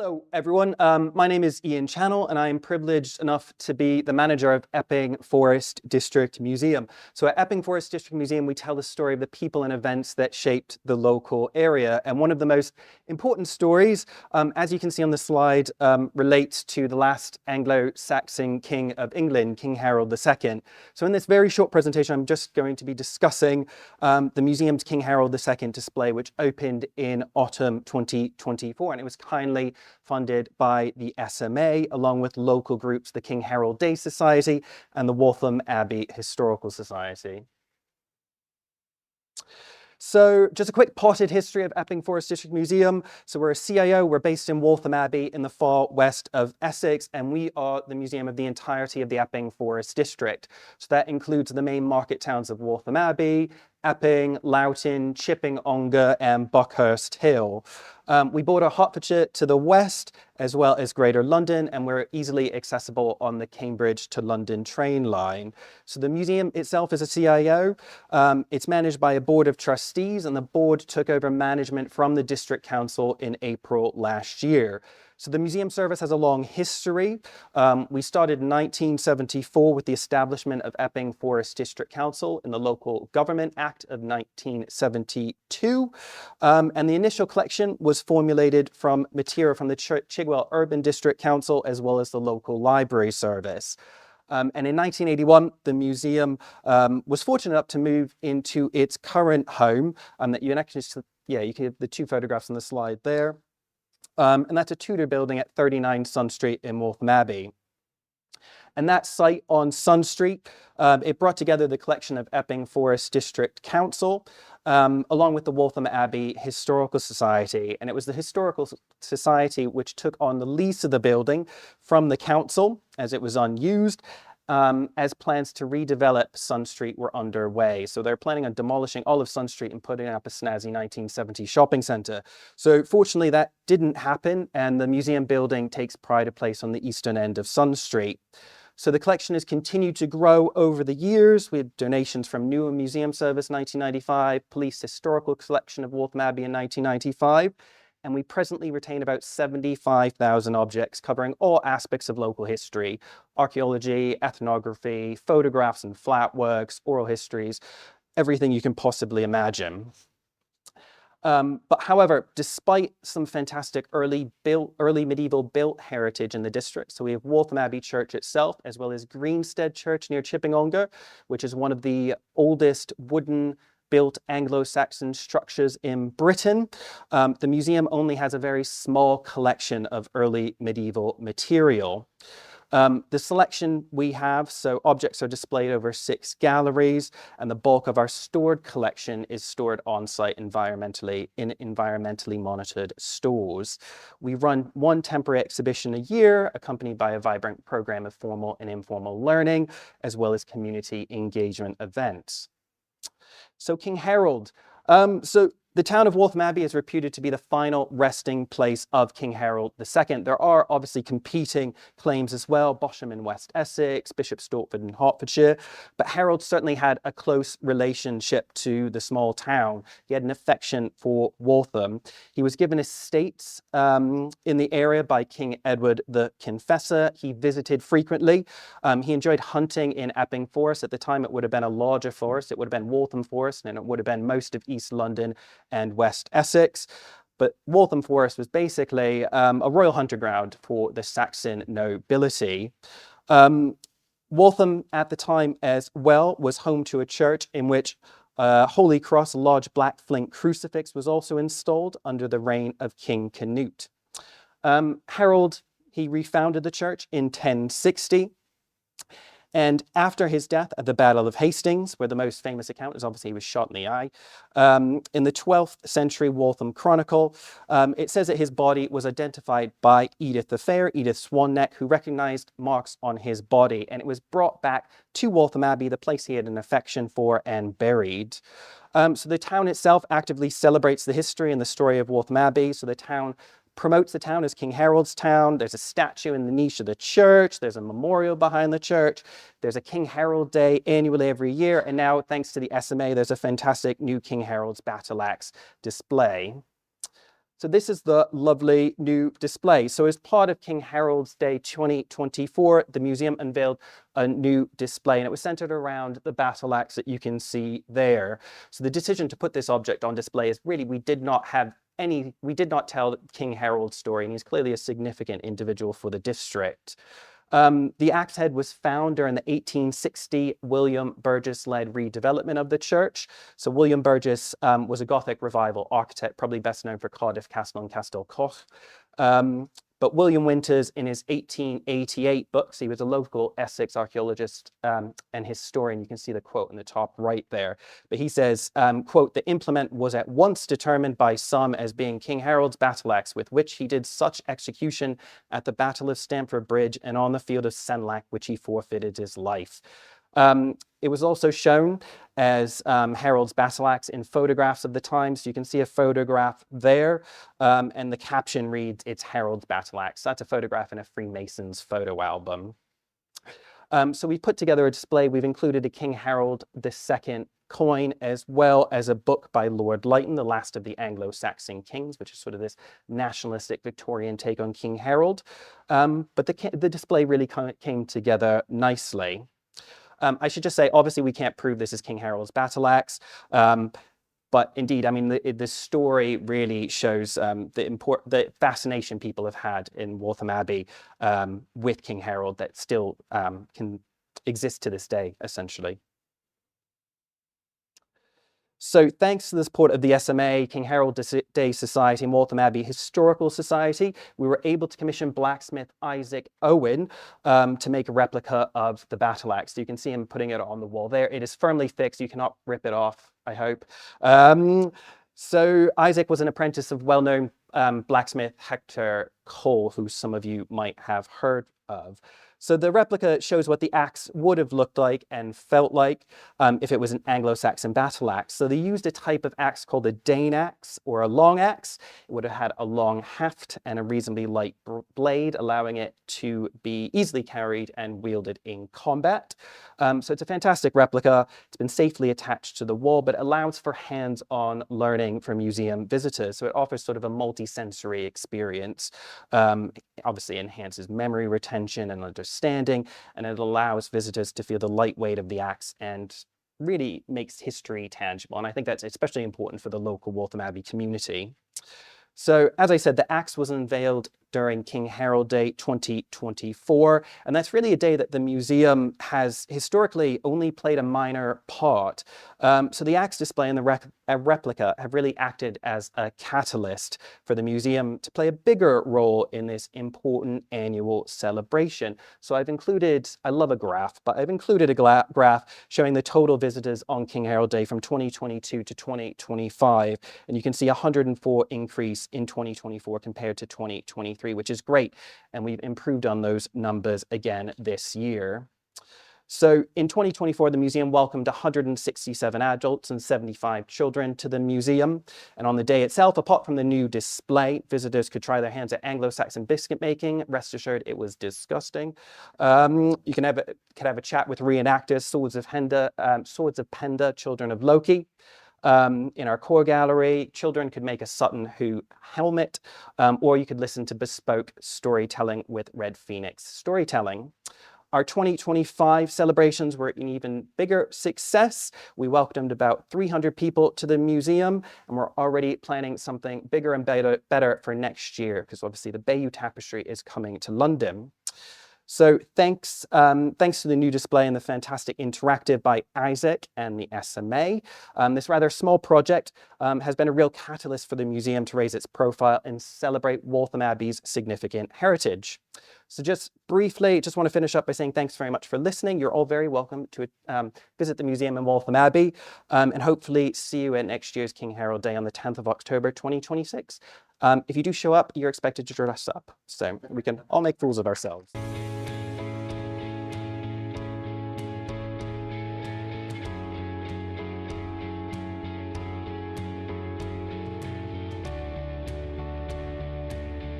Hello, everyone. My name is Ian Channell, and I am privileged enough to be the manager of Epping Forest District Museum. So at Epping Forest District Museum, we tell the story of the people and events that shaped the local area. And one of the most important stories, as you can see on the slide, relates to the last Anglo-Saxon king of England, King Harold II. So in this very short presentation, I'm just going to be discussing the museum's King Harold II display, which opened in autumn 2024, and it was kindly funded by the SMA, along with local groups, the King Harold Day Society and the Waltham Abbey Historical Society. So just a quick potted history of Epping Forest District Museum. So we're a CIO, we're based in Waltham Abbey in the far west of Essex, and we are the museum of the entirety of the Epping Forest District. So that includes the main market towns of Waltham Abbey, Epping, Loughton, Chipping Ongar and Buckhurst Hill. We border Hertfordshire to the west as well as Greater London, and we're easily accessible on the Cambridge to London train line. So the museum itself is a CIO. It's managed by a board of trustees, and the board took over management from the district council in April last year. So the museum service has a long history. We started in 1974 with the establishment of Epping Forest District Council in the Local Government Act of 1972. And the initial collection was formulated from material from the Chigwell Urban District Council as well as the local library service. And in 1981, the museum was fortunate enough to move into its current home that you can actually, you can have the two photographs on the slide there. And that's a Tudor building at 39 Sun Street in Waltham Abbey. And that site on Sun Street, it brought together the collection of Epping Forest District Council, along with the Waltham Abbey Historical Society. And it was the Historical Society which took on the lease of the building from the council as it was unused, as plans to redevelop Sun Street were underway. So they're planning on demolishing all of Sun Street and putting up a snazzy 1970s shopping centre. So fortunately that didn't happen, and the museum building takes pride of place on the eastern end of Sun Street. So the collection has continued to grow over the years. We had donations from Newer Museum Service 1995, Police Historical Collection of Waltham Abbey in 1995, and we presently retain about 75,000 objects covering all aspects of local history: archaeology, ethnography, photographs and flat works, oral histories, everything you can possibly imagine. But however, despite some fantastic early medieval built heritage in the district, so we have Waltham Abbey Church itself, as well as Greenstead Church near Chipping Ongar, which is one of the oldest wooden built Anglo-Saxon structures in Britain. The museum only has a very small collection of early medieval material. The selection we have, so objects are displayed over 6 galleries, and the bulk of our stored collection is stored on-site in environmentally monitored stores. We run one temporary exhibition a year, accompanied by a vibrant program of formal and informal learning, as well as community engagement events. So King Harold. So the town of Waltham Abbey is reputed to be the final resting place of King Harold II. There are obviously competing claims as well: Bosham in West Essex, Bishop Stortford in Hertfordshire, but Harold certainly had a close relationship to the small town. He had an affection for Waltham. He was given estates in the area by King Edward the Confessor. He visited frequently. He enjoyed hunting in Epping Forest. At the time, it would have been a larger forest. It would have been Waltham Forest, and it would have been most of East London and West Essex. But Waltham Forest was basically a royal hunter ground for the Saxon nobility. Waltham at the time as well was home to a church in which Holy Cross, a large black flint crucifix, was also installed under the reign of King Canute. Harold, he refounded the church in 1060. And after his death at the Battle of Hastings, where the most famous account is obviously he was shot in the eye, in the 12th century Waltham Chronicle, it says that his body was identified by Edith the Fair, Edith Swanneck, who recognized marks on his body, and it was brought back to Waltham Abbey, the place he had an affection for, and buried. So the town itself actively celebrates the history and the story of Waltham Abbey. So the town promotes the town as King Harold's town. There's a statue in the niche of the church. There's a memorial behind the church. There's a King Harold Day annually every year. And now, thanks to the SMA, there's a fantastic new King Harold's battle axe display. So this is the lovely new display. So as part of King Harold's Day 2024, the museum unveiled a new display, and it was centered around the battle axe that you can see there. So the decision to put this object on display is really, we did not tell King Harold's story, and he's clearly a significant individual for the district. The axe head was found during the 1860 William Burgess-led redevelopment of the church. So William Burgess was a Gothic revival architect, probably best known for Cardiff Castle and Castell Coch. But William Winters, in his 1888 books, he was a local Essex archaeologist and historian. You can see the quote in the top right there. But he says, quote, "The implement was at once determined by some as being King Harold's battle axe, with which he did such execution at the Battle of Stamford Bridge and on the field of Senlac, which he forfeited his life." It was also shown as Harold's battle axe in photographs of the time. So you can see a photograph there, and the caption reads, "It's Harold's battle axe." That's a photograph in a Freemasons photo album. So we put together a display. We've included a King Harold II coin, as well as a book by Lord Lytton, The Last of the Anglo-Saxon Kings, which is sort of this nationalistic Victorian take on King Harold. But the display really kind of came together nicely. I should just say, obviously, we can't prove this is King Harold's battle axe, but indeed, I mean, the story really shows the fascination people have had in Waltham Abbey with King Harold that still can exist to this day, essentially. So thanks to the support of the SMA, King Harold Day Society, and Waltham Abbey Historical Society, we were able to commission blacksmith Isaac Owen to make a replica of the battle axe. So you can see him putting it on the wall there. It is firmly fixed. You cannot rip it off, I hope. So Isaac was an apprentice of well-known blacksmith Hector Cole, who some of you might have heard of. So the replica shows what the axe would have looked like and felt like if it was an Anglo-Saxon battle axe. So they used a type of axe called a Dane axe or a long axe. It would have had a long haft and a reasonably light blade, allowing it to be easily carried and wielded in combat. So it's a fantastic replica. It's been safely attached to the wall, but allows for hands-on learning for museum visitors. So it offers sort of a multi-sensory experience. Obviously enhances memory retention and understanding, and it allows visitors to feel the light weight of the axe and really makes history tangible. And I think that's especially important for the local Waltham Abbey community. So as I said, the axe was unveiled during King Harold Day 2024, and that's really a day that the museum has historically only played a minor part. So the axe display and the replica have really acted as a catalyst for the museum to play a bigger role in this important annual celebration. So I've included, I love a graph, but I've included a graph showing the total visitors on King Harold Day from 2022 to 2025, and you can see a 104 increase in 2024 compared to 2023, which is great. And we've improved on those numbers again this year. So in 2024, the museum welcomed 167 adults and 75 children to the museum. And on the day itself, apart from the new display, visitors could try their hands at Anglo-Saxon biscuit making. Rest assured, it was disgusting. You can have a chat with reenactors, Swords of Penda, Children of Loki. In our core gallery, children could make a Sutton Hoo helmet, or you could listen to bespoke storytelling with Red Phoenix Storytelling. Our 2025 celebrations were an even bigger success. We welcomed about 300 people to the museum, and we're already planning something bigger and better for next year, because obviously the Bayeux Tapestry is coming to London. So thanks to the new display and the fantastic interactive by Isaac and the SMA, this rather small project has been a real catalyst for the museum to raise its profile and celebrate Waltham Abbey's significant heritage. So just briefly, just want to finish up by saying thanks very much for listening. You're all very welcome to visit the museum in Waltham Abbey, and hopefully see you at next year's King Harold Day on the 10th of October 2026. If you do show up, you're expected to dress up, so we can all make fools of ourselves.